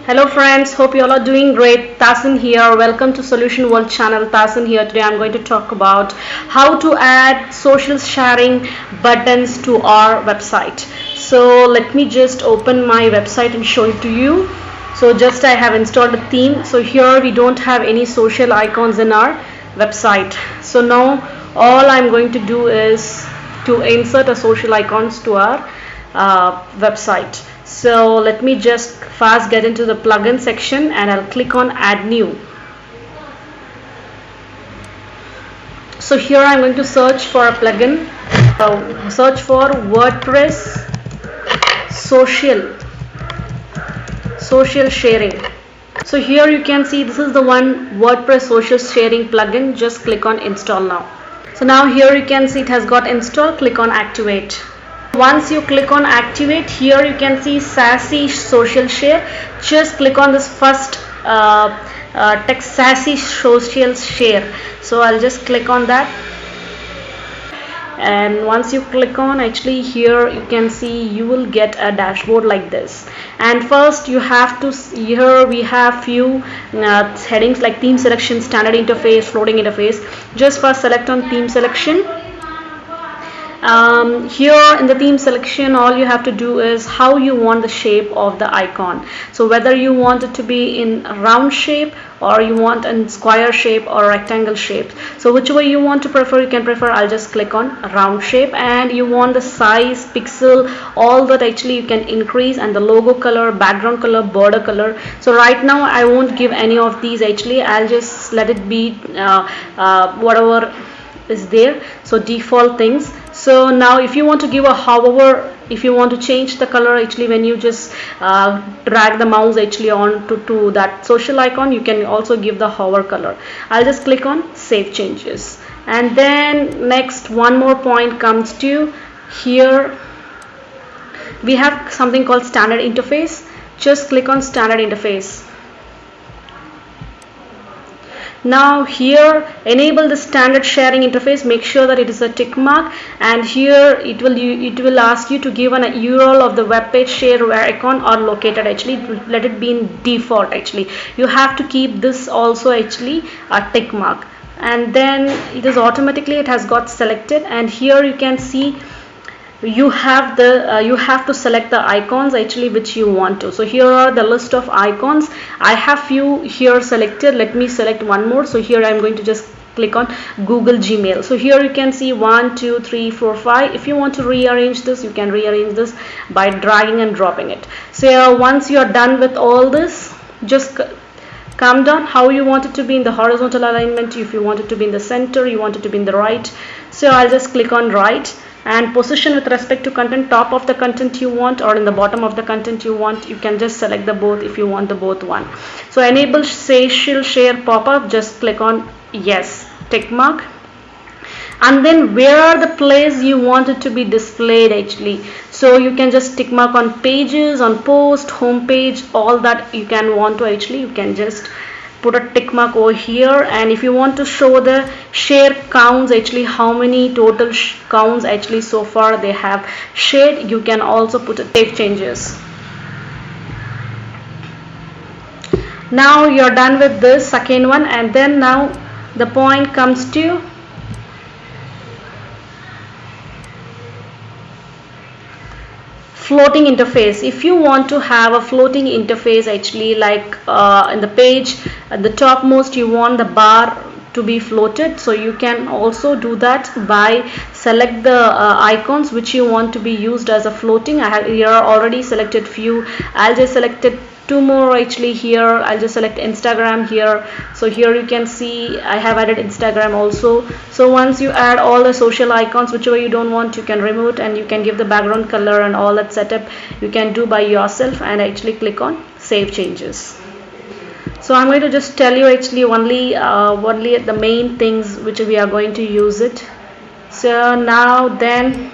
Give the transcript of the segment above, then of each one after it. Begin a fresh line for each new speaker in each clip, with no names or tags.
Hello friends, hope you all are doing great. Tasin here. Welcome to Solution World channel. Tasin here. Today I'm going to talk about how to add social sharing buttons to our website. So let me just open my website and show it to you. So just I have installed a theme. So here we don't have any social icons in our website. So now all I'm going to do is to insert a social icons to our website. So let me just fast get into the plugin section and I'll click on add new. So here I'm going to search for a plugin, search for WordPress social sharing. So here you can see this is the one WordPress social sharing plugin. Just click on install now. So now here you can see it has got installed. Click on activate. Once you click on activate, here you can see Sassy social share. Just click on this first text, Sassy social share. So I'll just click on that, and once you click on, actually here you can see you will get a dashboard like this. And first you have to, here we have few headings like theme selection, standard interface, floating interface. Just first select on theme selection. Here in the theme selection, all you have to do is how you want the shape of the icon. So whether you want it to be in a round shape, or you want a square shape or rectangle shape. So whichever you want to prefer, you can prefer. I'll just click on round shape. And you want the size, pixel, all that actually you can increase, and the logo color, background color, border color. So right now I won't give any of these actually. I'll just let it be whatever is there, so default things. So now if you want to give a hover, if you want to change the color, actually when you just drag the mouse actually on to that social icon, you can also give the hover color. I'll just click on save changes. And then next, one more point comes to here, we have something called standard interface. Just click on standard interface. Now here enable the standard sharing interface, make sure that it is a tick mark, and here it will ask you to give an URL of the web page share where icon are located. Actually let it be in default. Actually you have to keep this also actually a tick mark, and then it is automatically, it has got selected. And here you can see you have to select the icons actually which you want to. So here are the list of icons. I have few here selected. Let me select one more. So here I'm going to just click on Google Gmail. So here you can see 1 2 3 4 5. If you want to rearrange this, you can rearrange this by dragging and dropping it. So once you are done with all this, just come down how you want it to be in the horizontal alignment, if you want it to be in the center, you want it to be in the right. So I'll just click on right. And position with respect to content, top of the content you want or in the bottom of the content you want, you can just select the both if you want the both one. So enable social share pop-up, just click on yes, tick mark. And then where are the place you want it to be displayed actually, so you can just tick mark on pages, on post, home page, all that you can want to actually, you can just put a tick mark over here. And if you want to show the share counts actually, how many total counts actually so far they have shared, you can also put a save changes. Now you're done with this second one, and then now the point comes to floating interface. If you want to have a floating interface actually, like in the page at the topmost you want the bar to be floated, so you can also do that by select the icons which you want to be used as a floating. I have here already selected few. I'll just select it two more actually here. I'll just select Instagram here. So here you can see I have added Instagram also. So once you add all the social icons, whichever you don't want, you can remove it, and you can give the background color and all that setup you can do by yourself, and actually click on save changes. So I'm going to just tell you actually only the main things which we are going to use it. So now then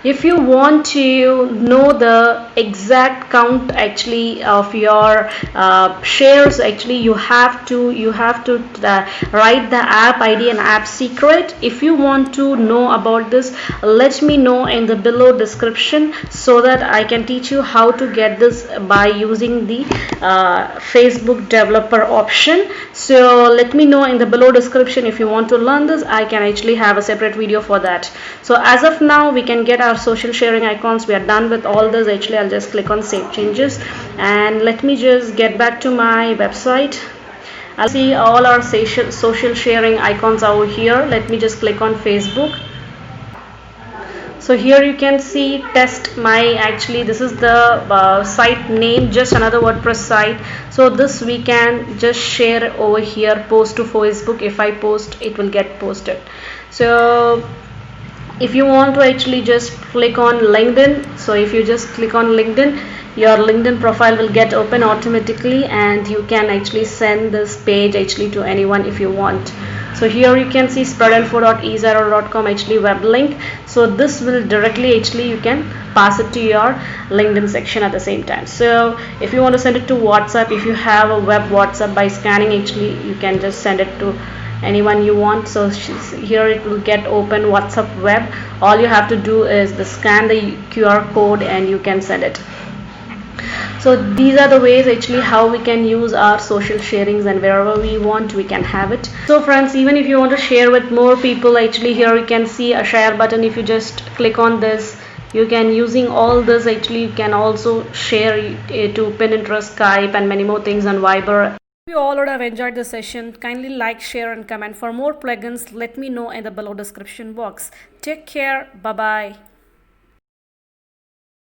If you want to know the exact count actually of your shares, actually you have to write the app ID and app secret. If you want to know about this, let me know in the below description so that I can teach you how to get this by using the Facebook developer option. So let me know in the below description if you want to learn this. I can actually have a separate video for that. So as of now, we can get our social sharing icons. We are done with all this. Actually, I'll just click on save changes, and let me just get back to my website. I'll see all our social sharing icons over here. Let me just click on Facebook. So here you can see test my, actually this is the site name, just another WordPress site. So this we can just share over here, post to Facebook. If I post, it will get posted. So if you want to actually just click on LinkedIn, so if you just click on LinkedIn, your LinkedIn profile will get open automatically, and you can actually send this page actually to anyone if you want. So here you can see spreadinfo.ezero.com actually web link. So this will directly actually you can pass it to your LinkedIn section at the same time. So if you want to send it to WhatsApp, if you have a web WhatsApp, by scanning actually you can just send it to anyone you want. So here it will get open WhatsApp web. All you have to do is scan the QR code and you can send it. So these are the ways actually how we can use our social sharings, and wherever we want we can have it. So friends, even if you want to share with more people, actually here you can see a share button. If you just click on this, you can, using all this actually you can also share it to Pinterest, Skype and many more things on Viber. If you all would have enjoyed the session, kindly like, share and comment. For more plugins, let me know in the below description box. Take care. Bye bye.